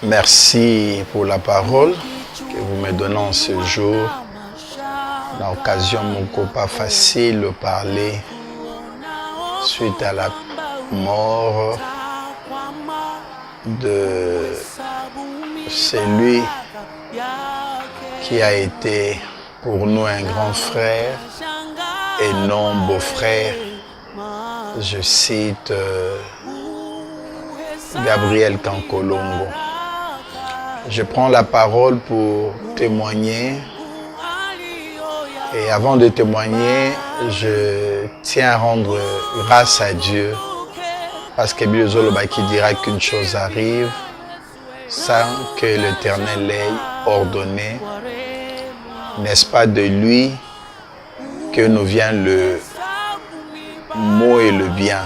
Merci pour la parole que vous me donnez en ce jour. L'occasion moko pas facile de parler suite à la mort de celui qui a été pour nous un grand frère et non beau-frère. Je cite Gabriel Kankolongo. Je prends la parole pour témoigner. Et avant de témoigner, je tiens à rendre grâce à Dieu. Parce que Biozoloba qui dira qu'une chose arrive sans que l'Éternel l'ait ordonné. N'est-ce pas de lui que nous vient le mot et le bien.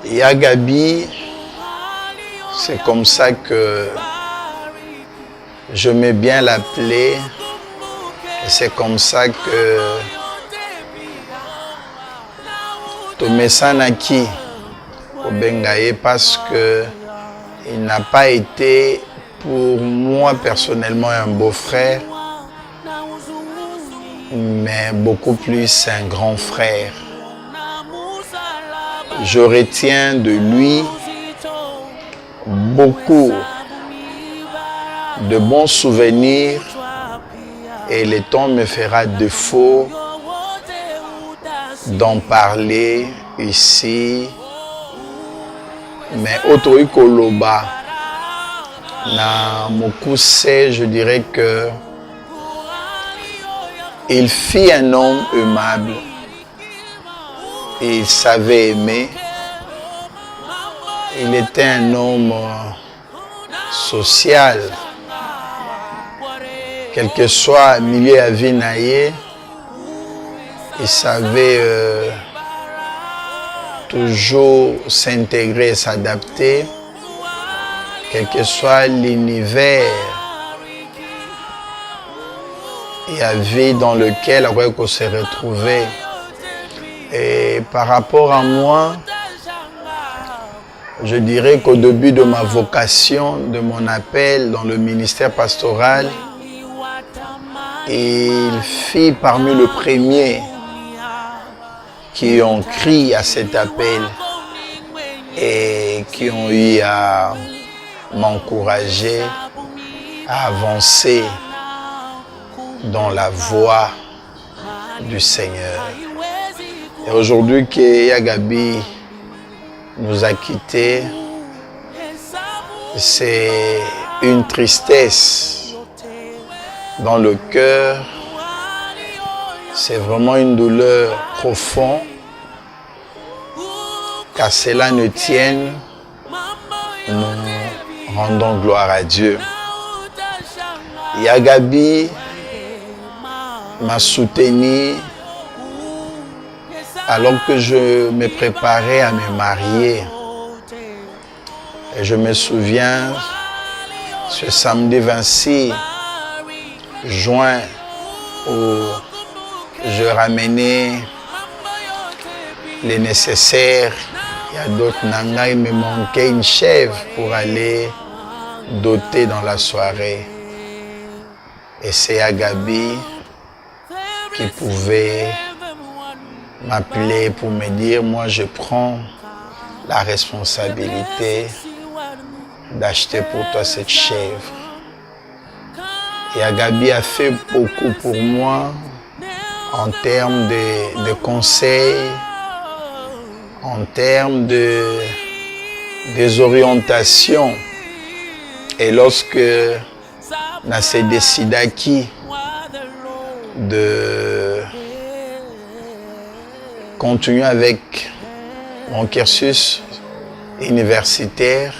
Yagabi, c'est comme ça que je mets bien l'appeler. C'est comme ça que Tomé Sanaki au Bengaye, parce que il n'a pas été pour moi personnellement un beau-frère, mais beaucoup plus un grand frère. Je retiens de lui beaucoup de bons souvenirs et le temps me fera défaut d'en parler ici. Mais Otoï Koloba, na Mokuse, je dirais que il fit un homme aimable. Il savait aimer. Il était un homme social. Quel que soit le milieu à vie naïe, il savait toujours s'intégrer et s'adapter, quel que soit l'univers et la vie dans lequel on se retrouvait. Et par rapport à moi, je dirais qu'au début de ma vocation, de mon appel dans le ministère pastoral, il fit parmi les premiers qui ont crié à cet appel et qui ont eu à m'encourager à avancer dans la voie du Seigneur. Et aujourd'hui que Yagabi nous a quittés, c'est une tristesse dans le cœur. C'est vraiment une douleur profonde. Qu'à cela ne tienne, nous rendons gloire à Dieu. Yagabi m'a soutenu alors que je me préparais à me marier. Et je me souviens, ce samedi 26 juin, où je ramenais les nécessaires. Il y a d'autres nangas, il me manquait une chèvre pour aller doter dans la soirée. Et c'est Agabi qui pouvait m'appeler pour me dire, moi je prends la responsabilité d'acheter pour toi cette chèvre. Et Agabi a fait beaucoup pour moi en termes de conseils, en termes des orientations. Et lorsque on s'est décidé de continuer avec mon cursus universitaire,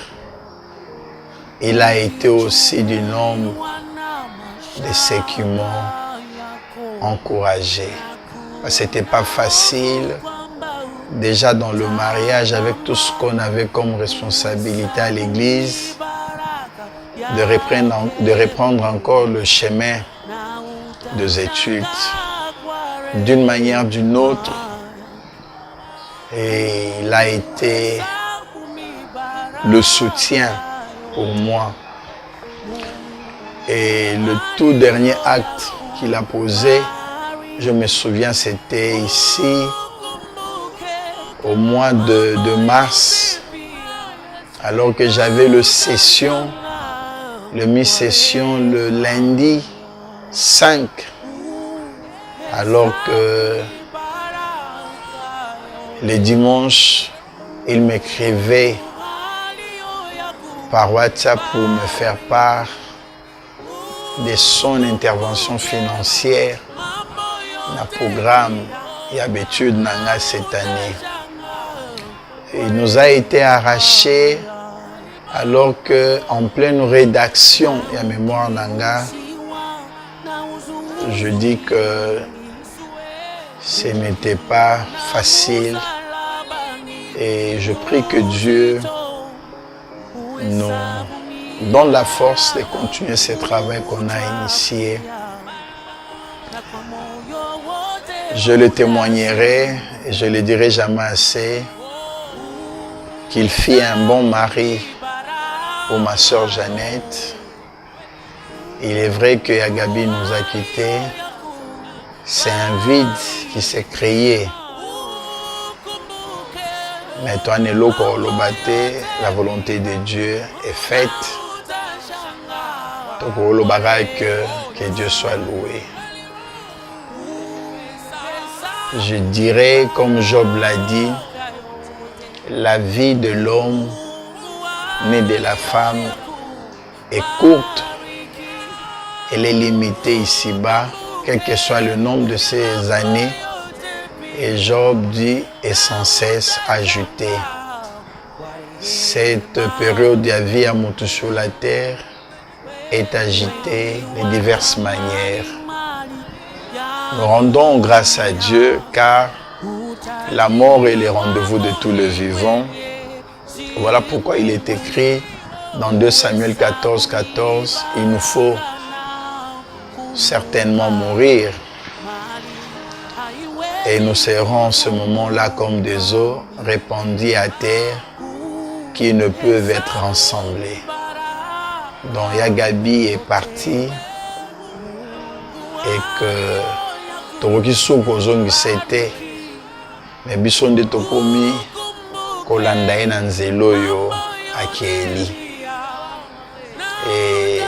il a été aussi du nombre de ceux qui m'ont encouragé. C'était pas facile, déjà dans le mariage, avec tout ce qu'on avait comme responsabilité à l'église, de reprendre encore le chemin des études d'une manière ou d'une autre. Et il a été le soutien pour moi. Et le tout dernier acte qu'il a posé, je me souviens, c'était ici, au mois de mars, alors que j'avais le mi-session le lundi 5, alors que le dimanche, il m'écrivait par WhatsApp pour me faire part de son intervention financière dans le programme et habitude Nanga cette année. Il nous a été arraché alors qu'en pleine rédaction et à mémoire Nanga, je dis que ce n'était pas facile et je prie que Dieu nous donne la force de continuer ce travail qu'on a initié. Je le témoignerai et je le dirai jamais assez qu'il fit un bon mari pour ma soeur Jeannette. Il est vrai que Agabi nous a quittés. C'est un vide qui s'est créé. Mais toi, Neloko Olobate, la volonté de Dieu est faite. Donc, que Dieu soit loué. Je dirais, comme Job l'a dit, la vie de l'homme né de la femme est courte. Elle est limitée ici-bas, quel que soit le nombre de ses années. Et Job dit, est sans cesse ajouté. Cette période de la vie à monter sur la terre est agitée de diverses manières. Nous rendons grâce à Dieu car la mort est le rendez-vous de tous les vivants. Voilà pourquoi il est écrit dans 2 Samuel 14, 14, il nous faut certainement mourir. Et nous serons en ce moment-là comme des eaux répandues à terre qui ne peuvent être rassemblées. Donc Yagabi est parti et que Toroki Sokozongi c'était mais Bisonde Tokomi Kolandae Nanzeloyo Akeli. Et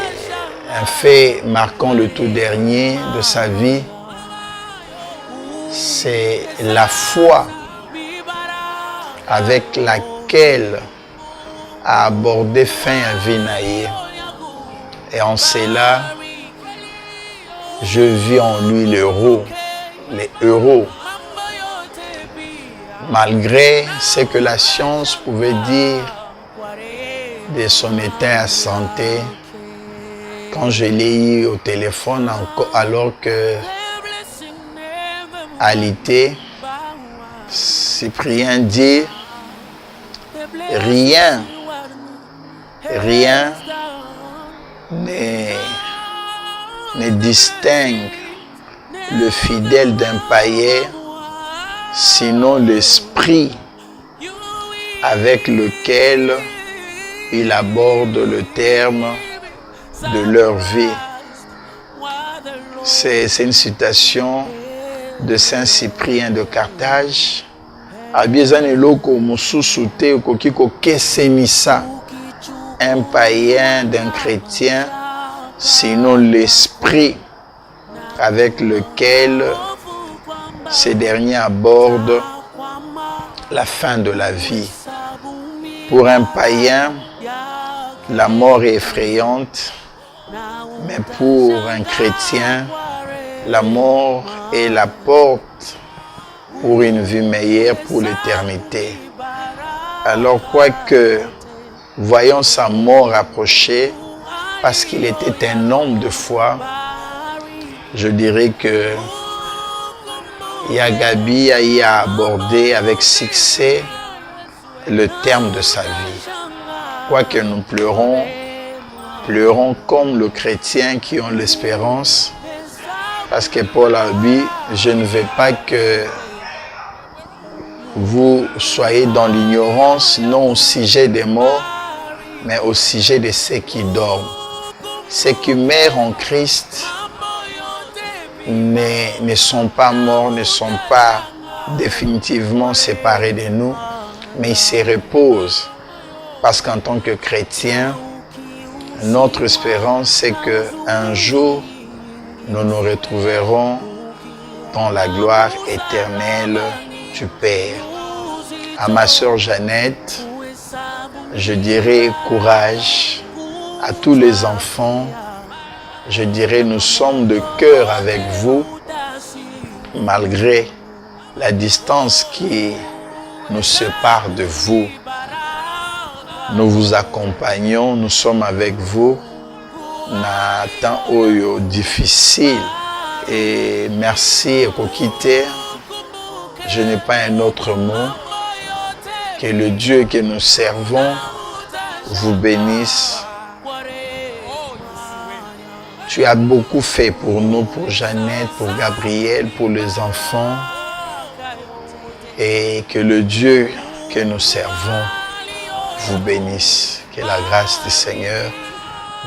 un fait marquant le tout dernier de sa vie, c'est la foi avec laquelle a abordé fin à Vinaïe. Et en cela, je vis en lui les héros. Malgré ce que la science pouvait dire de son état de santé, quand je l'ai eu au téléphone alors que alité, Cyprien dit rien ne distingue le fidèle d'un païen, sinon l'esprit avec lequel il aborde le terme de leur vie. C'est une citation de Saint Cyprien de Carthage. Un païen d'un chrétien, sinon l'esprit avec lequel ces derniers abordent la fin de la vie. Pour un païen, la mort est effrayante, mais pour un chrétien, la mort est la porte pour une vie meilleure pour l'éternité. Alors, quoique voyant sa mort approcher, parce qu'il était un homme de foi, je dirais que Yagabi a abordé avec succès le terme de sa vie. Quoique nous pleurons comme le chrétien qui ont l'espérance, parce que Paul a dit, je ne veux pas que vous soyez dans l'ignorance, non au sujet des morts, mais au sujet de ceux qui dorment. Ceux qui meurent en Christ ne sont pas morts, ne sont pas définitivement séparés de nous, mais ils se reposent. Parce qu'en tant que chrétiens, notre espérance, c'est qu'un jour, nous nous retrouverons dans la gloire éternelle du Père. À ma sœur Jeannette, je dirais courage. À tous les enfants, je dirais nous sommes de cœur avec vous, malgré la distance qui nous sépare de vous. Nous vous accompagnons, nous sommes avec vous. Na temps oyo difficile et merci Kokite. Je n'ai pas un autre mot. Que le Dieu que nous servons vous bénisse. Tu as beaucoup fait pour nous, pour Jeannette, pour Gabriel, pour les enfants. Et que le Dieu que nous servons vous bénisse. Que la grâce du Seigneur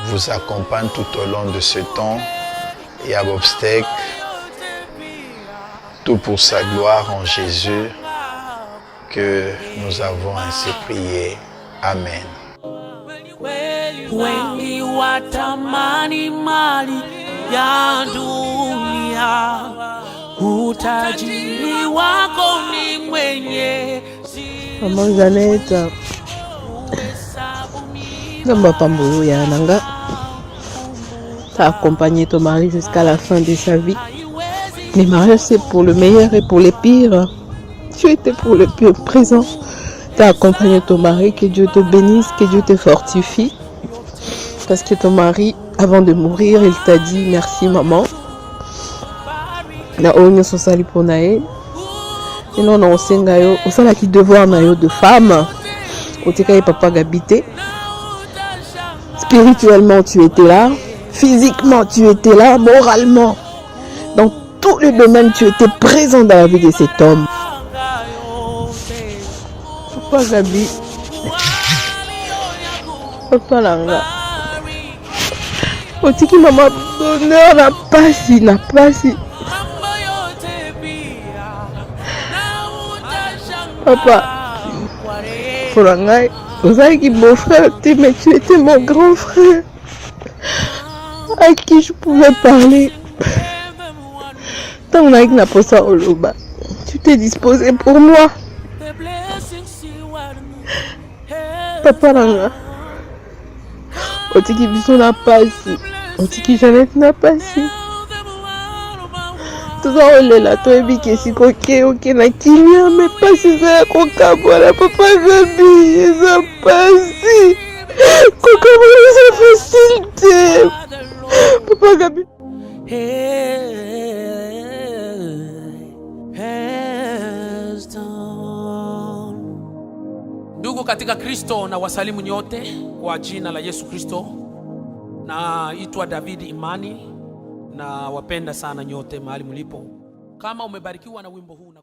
vous accompagne tout au long de ce temps. Et à l'obstacle, tout pour sa gloire en Jésus, que nous avons ainsi prié. Amen. Wengi watamani mali ya dunia, utajiri wako ni mwenye. Maman Jeannette, Gamba Pambolo Yananga, t'as accompagné ton mari jusqu'à la fin de sa vie. Les mariages, c'est pour le meilleur et pour le pire. Tu étais pour le pire présent. Tu as accompagné ton mari, que Dieu te bénisse, que Dieu te fortifie. Parce que ton mari, avant de mourir, il t'a dit merci maman. Na onyo sosali pour nae. Et non, on senga yo, on sala ki devoir na yo de femme. Oteka et papa Gabité. Spirituellement, tu étais là. Physiquement, tu étais là. Moralement. Dans tous les domaines, tu étais présent dans la vie de cet homme. Papa Gabi, Papa Langa, otiki maman bonheur n'a pas si. Papa, Folangai, Ozaki beau frère, mais tu étais mon grand frère, à qui je pouvais parler. Tant que n'a pas ça au loba, tu t'es disposé pour moi. Papa Langa, otiki biso n'a pas si, otiki Jeannette n'a pas si. Tout ça on est là, toi et Biki si coquet, ok na kimia, mais pas si ça coca voilà, papa Gabi, ça pas si. Coca voilà c'est facile, papa Gabi. Ndugu katika Kristo, na wasalimu nyote kwa jina la Yesu Kristo. Naitwa David Imani na wapenda sana nyote mahali mlipo. Kama umebarikiwa na wimbo huu na